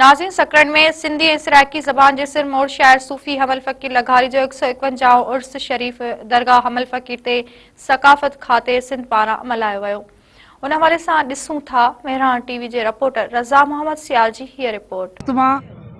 नाज़रीन, सकरन में सिंधी ऐं सराइकी ज़बान जे सिरमौर शाइर सूफ़ी हमल फ़कीर लघारी जो 151 उर्स शरीफ़ दरगाह हमल फ़कीर ते सक़ाफ़त खाते सिंध पारां मल्हायो वियो। उन हवाले सां ॾिसूं था मेहरान टीवी जे रिपोर्टर रज़ा मोहम्मद सियाल जी हीअ रिपोर्ट। मां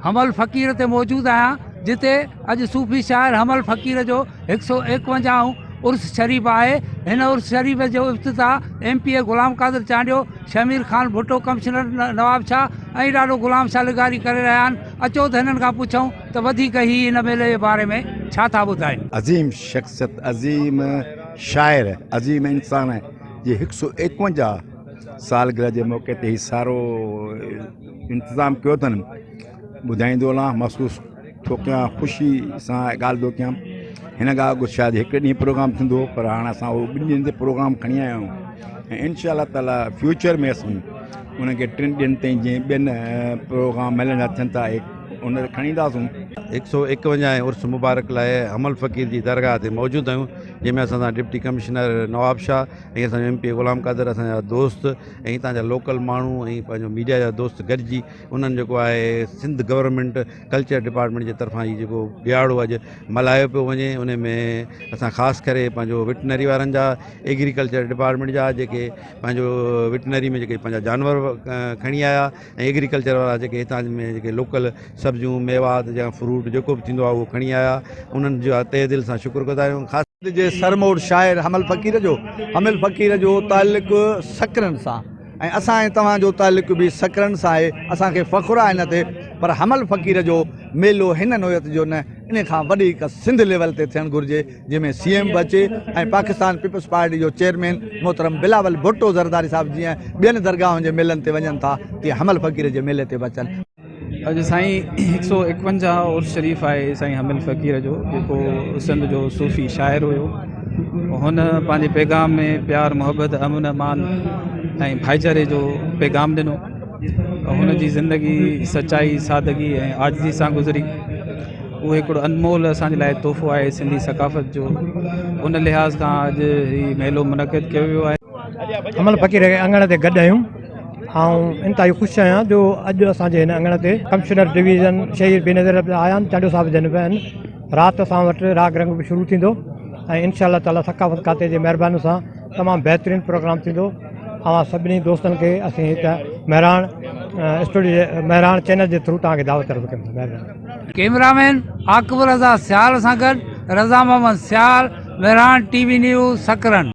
हमल फ़कीर ते मौजूदु आहियां, जिते अॼु सूफ़ी शाइर हमल फ़कीर जो 151 उर्स शरीफ़ आहे। हिन उर्स शरीफ़ जो इफ़्तिताह MP ग़ुलाम क़ादिर चांडियो, शमीर ख़ान भुट्टो, कमिश्नर नवाब शाह ऐं ॾाढो ग़ुलाम शाह लिगारी करे रहिया आहिनि। अचो त हिननि खां पुछूं त वधीक ई हिन मेले जे बारे में छा था ॿुधाइनि। अज़ीम शख़्सियत, अज़ीम शाइर, अज़ीम इंसान जे 151 सालगिरह जे मौक़े ते ही सारो इंतज़ाम कयो अथनि। ॿुधाईंदो हलां, महसूसु थो कयां, ख़ुशी सां ॻाल्हि थो कयां। हिन खां अॻु शायदि हिकु ॾींहुं प्रोग्राम थींदो, पर हाणे असां उहो 2 ॾींहंनि ते प्रोग्राम खणी आया आहियूं ऐं इंशा अल्लाह ताला फ्यूचर में असीं उनखे 3 ॾींहंनि ताईं जीअं ॿियनि प्रोग्राम मिलंदा थियनि था उन खणी ईंदासीं। 151 उर्स मुबारक लाइ हमल फ़कीर जी दरगाह ते मौजूदु आहियूं, जंहिंमें असां सां डिप्टी कमिश्नर नवाब शाह ऐं असांजो MP ग़ुलाम क़ादिर, असांजा दोस्त ऐं हितां जा लोकल माण्हू ऐं पंहिंजो मीडिया जा दोस्त गॾिजी उन्हनि जेको आहे सिंध गवर्नमेंट कल्चर डिपार्टमेंट जे तरफ़ां ई जेको ॾियारो अॼु मल्हायो पियो वञे, उन में असां ख़ासि करे पंहिंजो विटनरी वारनि जा, एग्रीकल्चर डिपार्टमेंट जा जेके पंहिंजो विटनरी में जेके पंहिंजा जानवर खणी आया ऐं एग्रीकल्चर वारा जेके हितां में जेके लोकल सब्जियूं, मेवात या फ्रूट जेको बि थींदो आहे उहो खणी आया, उन्हनि जो तहे दिलि सां शुक्रगुज़ार आहियूं। ख़ासि जे सरमौर शाइर हमल फ़कीर जो ताल्लुक़ु सकरन सां ऐं असां ऐं तव्हांजो ताल्लुक़ु बि सकरन सां आहे। असांखे फ़ख़ुरु आहे हिन ते, पर हमल फ़कीर जो मेलो हिन नोयत जो न, इन खां वधीक सिंध लेवल ते थियणु घुरिजे, जंहिंमें CM बि अचे ऐं पाकिस्तान पीपल्स पार्टी जो चेयरमैन मोहतरम बिलावल भुट्टो ज़रदारी साहिब जीअं ॿियनि दरगाहुनि जे मेलनि ते वञनि था, तीअं हमल फ़कीर जे मेले ते बि अचनि। अॼु साईं 151 उर्स शरीफ़ आहे साईं हमल फ़कीर जो, जेको सिंध जो सूफ़ी शाइर हुयो। हुन पंहिंजे पैगाम में प्यार, मोहब्बत, अमन, अमान ऐं भाईचारे जो पैगाम ॾिनो। हुन जी ज़िंदगी सचाई, सादगी ऐं आजिज़ी सां गुज़री। उहो हिकिड़ो अनमोल असांजे लाइ तोहफ़ो आहे सिंधी सक़ाफ़त जो। उन लिहाज़ खां अॼु हीउ मेलो मुनक़िद कयो वियो आहे। हमल फ़कीर जे अंगण ते गॾु आहियूं ऐं इंतिहाई ख़ुशि आहियां जो अॼु असांजे हिन अंगण ते कमिश्नर डिवीज़न शहीद बेनज़ीर आया आहिनि, चांडियो साहिब जन पिया आहिनि। राति असां वटि राग रंग बि शुरू थींदो ऐं इंशा अल्लाह ताला सक़ाफ़त खाते जे महिरबानी सां तमामु बहितरीनु प्रोग्राम थींदो। ऐं सभिनी दोस्तनि खे असीं हिते मेहरान चैनल जे थ्रू तव्हांखे दावत अर्ज़ कयूं। महिरबानी। कैमरामैन आक़िब रज़ा सियाल सां गॾु रज़ा मोहम्मद सियाल, मेहरान TV न्यूज़ सकरन।